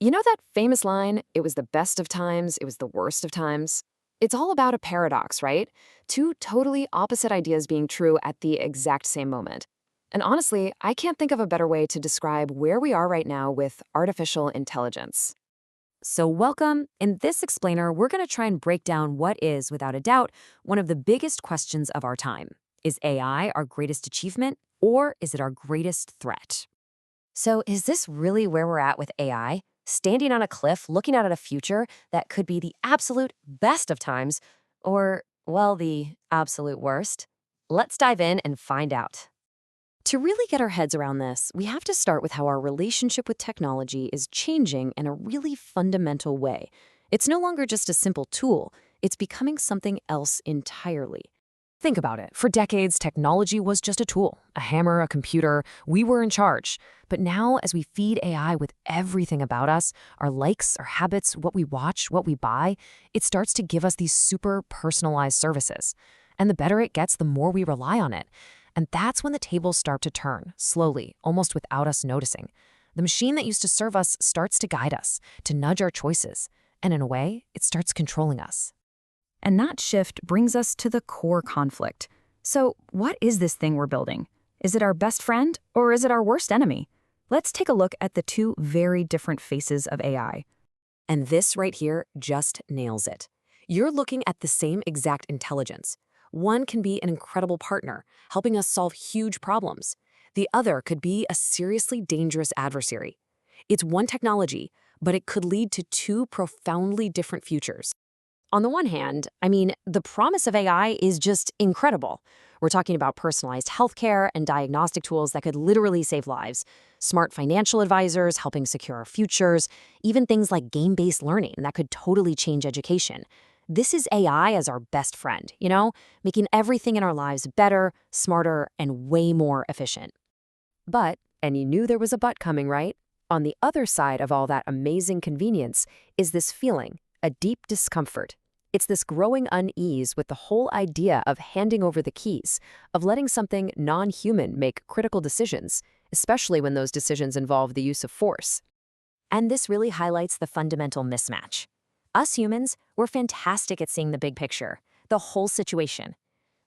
You know that famous line, it was the best of times, it was the worst of times? It's all about a paradox, right? Two totally opposite ideas being true at the exact same moment. And honestly, I can't think of a better way to describe where we are right now with artificial intelligence. So, welcome. In this explainer, we're going to try and break down what is, without a doubt, one of the biggest questions of our time. Is AI our greatest achievement, or is it our greatest threat? So, is this really where we're at with AI? Standing on a cliff, looking out at a future that could be the absolute best of times, or, well, the absolute worst? Let's dive in and find out. To really get our heads around this, we have to start with how our relationship with technology is changing in a really fundamental way. It's no longer just a simple tool, it's becoming something else entirely. Think about it. For decades, technology was just a tool, a hammer, a computer. We were in charge. But now, as we feed AI with everything about us, our likes, our habits, what we watch, what we buy, it starts to give us these super personalized services. And the better it gets, the more we rely on it. And that's when the tables start to turn, slowly, almost without us noticing. The machine that used to serve us starts to guide us, to nudge our choices. And in a way, it starts controlling us. And that shift brings us to the core conflict. So, what is this thing we're building? Is it our best friend, or is it our worst enemy? Let's take a look at the two very different faces of AI. And this right here just nails it. You're looking at the same exact intelligence. One can be an incredible partner, helping us solve huge problems. The other could be a seriously dangerous adversary. It's one technology, but it could lead to two profoundly different futures. On the one hand, the promise of AI is just incredible. We're talking about personalized healthcare and diagnostic tools that could literally save lives, smart financial advisors helping secure our futures, even things like game-based learning that could totally change education. This is AI as our best friend, making everything in our lives better, smarter, and way more efficient. But, and you knew there was a but coming, right? On the other side of all that amazing convenience is this feeling, a deep discomfort. It's this growing unease with the whole idea of handing over the keys, of letting something non-human make critical decisions, especially when those decisions involve the use of force. And this really highlights the fundamental mismatch. Us humans, we're fantastic at seeing the big picture, the whole situation.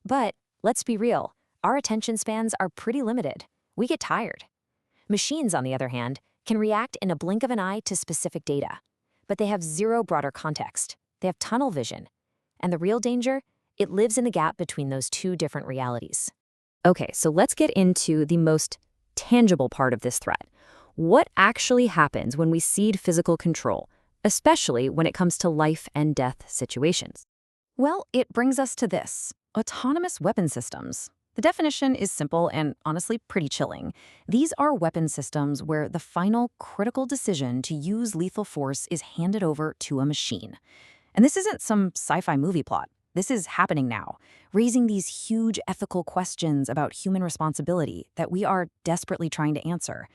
But, let's be real, our attention spans are pretty limited. We get tired. Machines, on the other hand, can react in a blink of an eye to specific data. But they have zero broader context. They have tunnel vision. And the real danger? It lives in the gap between those two different realities. Okay, so let's get into the most tangible part of this threat. What actually happens when we cede physical control, especially when it comes to life and death situations? Well, it brings us to this: autonomous weapon systems. The definition is simple and honestly pretty chilling. These are weapon systems where the final critical decision to use lethal force is handed over to a machine. And this isn't some sci-fi movie plot. This is happening now, raising these huge ethical questions about human responsibility that we are desperately trying to answer.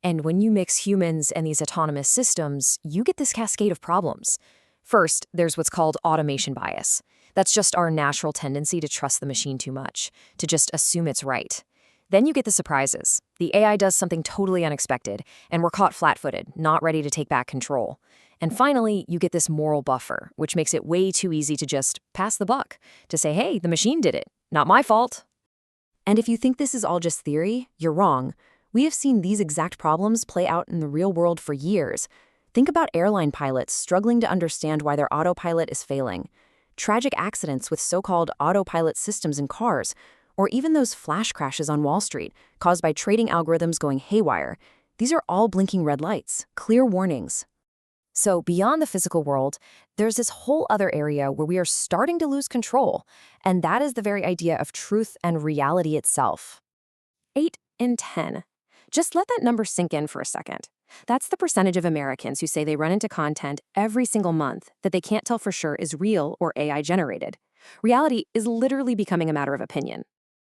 And when you mix humans and these autonomous systems, you get this cascade of problems. First, there's what's called automation bias. That's just our natural tendency to trust the machine too much, to just assume it's right. Then you get the surprises. The AI does something totally unexpected, and we're caught flat-footed, not ready to take back control. And finally, you get this moral buffer, which makes it way too easy to just pass the buck, to say, hey, the machine did it, not my fault. And if you think this is all just theory, you're wrong. We have seen these exact problems play out in the real world for years. Think about airline pilots struggling to understand why their autopilot is failing, tragic accidents with so-called autopilot systems in cars, or even those flash crashes on Wall Street caused by trading algorithms going haywire. These are all blinking red lights, clear warnings. So beyond the physical world, there's this whole other area where we are starting to lose control, and that is the very idea of truth and reality itself. 8 in 10. Just let that number sink in for a second. That's the percentage of Americans who say they run into content every single month that they can't tell for sure is real or AI generated. Reality is literally becoming a matter of opinion.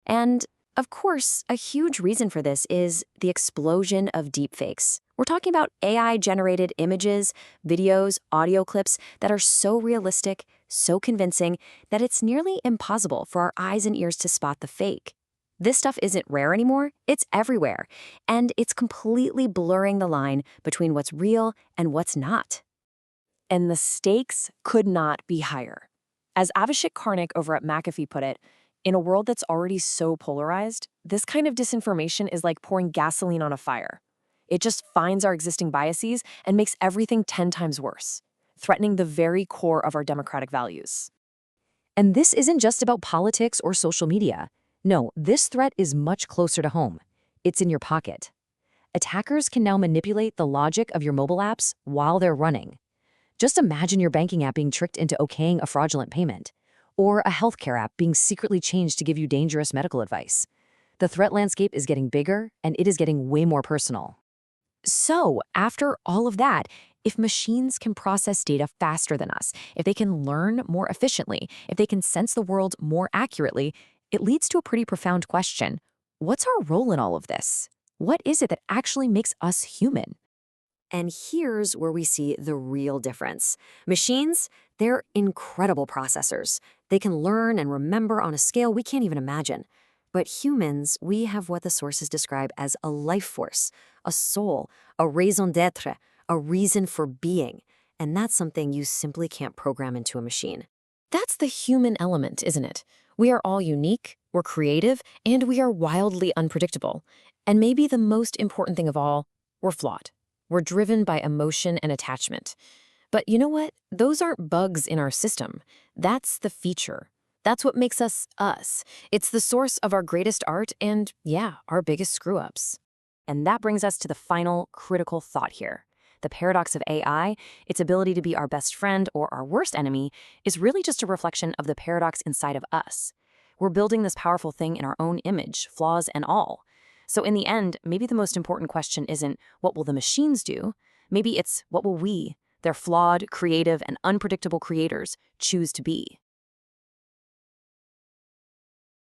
And, of course, a huge reason for this is the explosion of deepfakes. We're talking about AI-generated images, videos, audio clips that are so realistic, so convincing, that it's nearly impossible for our eyes and ears to spot the fake. This stuff isn't rare anymore, it's everywhere, and it's completely blurring the line between what's real and what's not. And the stakes could not be higher. As Avishik Karnik over at McAfee put it, in a world that's already so polarized, this kind of disinformation is like pouring gasoline on a fire. It just finds our existing biases and makes everything 10 times worse, threatening the very core of our democratic values. And this isn't just about politics or social media. No, this threat is much closer to home. It's in your pocket. Attackers can now manipulate the logic of your mobile apps while they're running. Just imagine your banking app being tricked into okaying a fraudulent payment, or a healthcare app being secretly changed to give you dangerous medical advice. The threat landscape is getting bigger, and it is getting way more personal. So, after all of that, if machines can process data faster than us, if they can learn more efficiently, if they can sense the world more accurately, it leads to a pretty profound question. What's our role in all of this? What is it that actually makes us human? And here's where we see the real difference. Machines, they're incredible processors. They can learn and remember on a scale we can't even imagine. But humans, we have what the sources describe as a life force, a soul, a raison d'être, a reason for being. And that's something you simply can't program into a machine. That's the human element, isn't it? We are all unique, we're creative, and we are wildly unpredictable. And maybe the most important thing of all, we're flawed. We're driven by emotion and attachment. But you know what? Those aren't bugs in our system. That's the feature. That's what makes us us. It's the source of our greatest art and, yeah, our biggest screw-ups. And that brings us to the final critical thought here. The paradox of AI, its ability to be our best friend or our worst enemy, is really just a reflection of the paradox inside of us. We're building this powerful thing in our own image, flaws and all. So in the end, maybe the most important question isn't what will the machines do? Maybe it's what will we, their flawed, creative, and unpredictable creators, choose to be?